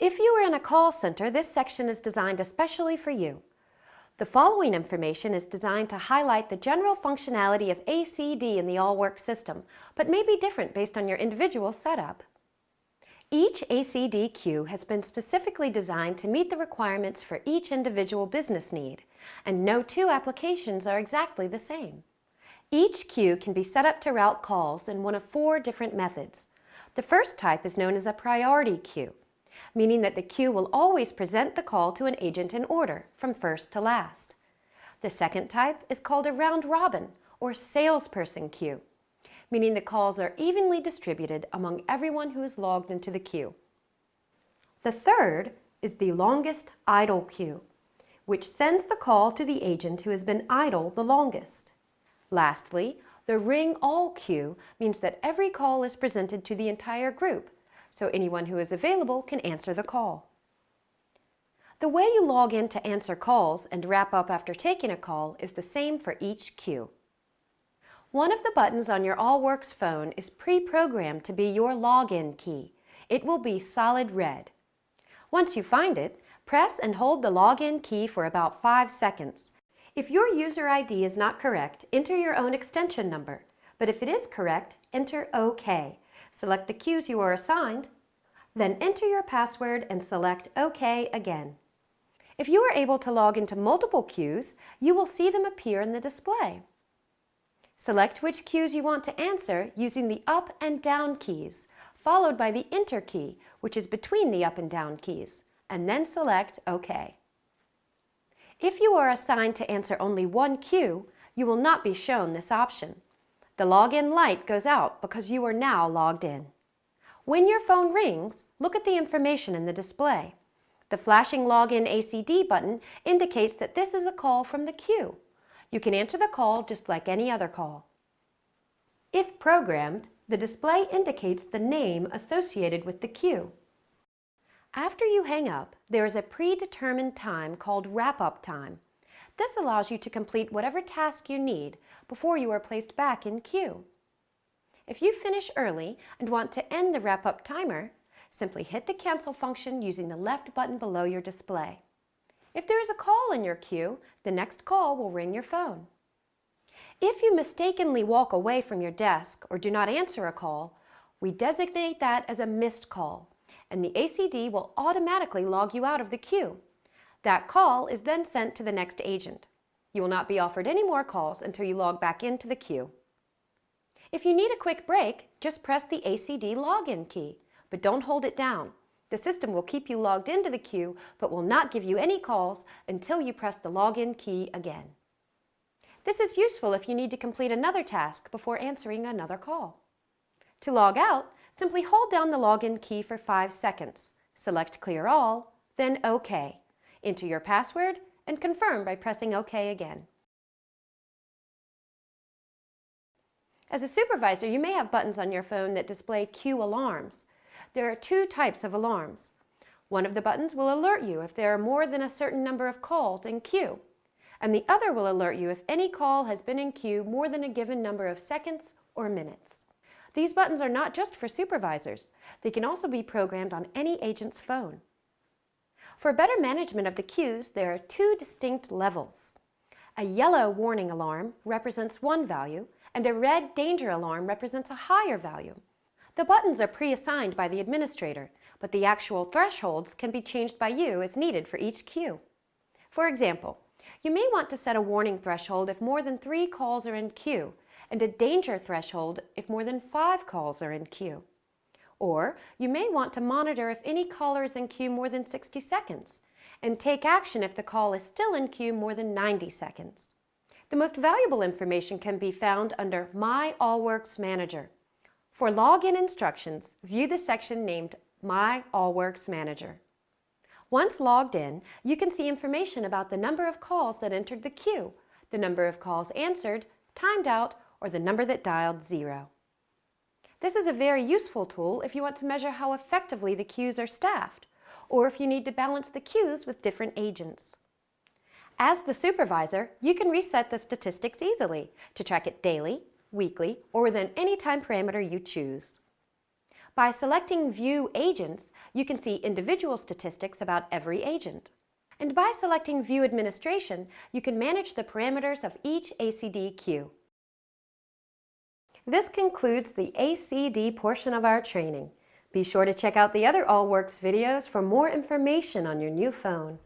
If you are in a call center, this section is designed especially for you. The following information is designed to highlight the general functionality of ACD in the Allworx system, but may be different based on your individual setup. Each ACD queue has been specifically designed to meet the requirements for each individual business need, and no two applications are exactly the same. Each queue can be set up to route calls in one of 4 different methods. The first type is known as a priority queue, meaning that the queue will always present the call to an agent in order, from first to last. The second type is called a round-robin, or salesperson queue, meaning the calls are evenly distributed among everyone who is logged into the queue. The third is the longest idle queue, which sends the call to the agent who has been idle the longest. Lastly, the ring all queue means that every call is presented to the entire group, so anyone who is available can answer the call. The way you log in to answer calls and wrap up after taking a call is the same for each queue. One of the buttons on your Allworx phone is pre-programmed to be your login key. It will be solid red. Once you find it, press and hold the login key for about 5 seconds. If your user ID is not correct, enter your own extension number, but if it is correct, enter OK. Select the queues you are assigned, then enter your password and select OK again. If you are able to log into multiple queues, you will see them appear in the display. Select which queues you want to answer using the up and down keys, followed by the enter key, which is between the up and down keys, and then select OK. If you are assigned to answer only one queue, you will not be shown this option. The login light goes out because you are now logged in. When your phone rings, look at the information in the display. The flashing Login ACD button indicates that this is a call from the queue. You can answer the call just like any other call. If programmed, the display indicates the name associated with the queue. After you hang up, there is a predetermined time called wrap-up time. This allows you to complete whatever task you need before you are placed back in queue. If you finish early and want to end the wrap-up timer, simply hit the cancel function using the left button below your display. If there is a call in your queue, the next call will ring your phone. If you mistakenly walk away from your desk or do not answer a call, we designate that as a missed call, and the ACD will automatically log you out of the queue. That call is then sent to the next agent. You will not be offered any more calls until you log back into the queue. If you need a quick break, just press the ACD login key, but don't hold it down. The system will keep you logged into the queue, but will not give you any calls until you press the login key again. This is useful if you need to complete another task before answering another call. To log out, simply hold down the login key for 5 seconds. Select Clear All, then OK. Enter your password and confirm by pressing OK again. As a supervisor, you may have buttons on your phone that display queue alarms. There are 2 types of alarms. One of the buttons will alert you if there are more than a certain number of calls in queue, and the other will alert you if any call has been in queue more than a given number of seconds or minutes. These buttons are not just for supervisors. They can also be programmed on any agent's phone. For better management of the queues, there are 2 distinct levels. A yellow warning alarm represents one value, and a red danger alarm represents a higher value. The buttons are pre-assigned by the administrator, but the actual thresholds can be changed by you as needed for each queue. For example, you may want to set a warning threshold if more than 3 calls are in queue, and a danger threshold if more than 5 calls are in queue. Or you may want to monitor if any caller is in queue more than 60 seconds, and take action if the call is still in queue more than 90 seconds. The most valuable information can be found under My Allworx Manager. For login instructions, view the section named My Allworx Manager. Once logged in, you can see information about the number of calls that entered the queue, the number of calls answered, timed out, or the number that dialed 0. This is a very useful tool if you want to measure how effectively the queues are staffed, or if you need to balance the queues with different agents. As the supervisor, you can reset the statistics easily to track it daily, weekly, or within any time parameter you choose. By selecting View Agents, you can see individual statistics about every agent. And by selecting View Administration, you can manage the parameters of each ACD queue. This concludes the ACD portion of our training. Be sure to check out the other Allworx videos for more information on your new phone.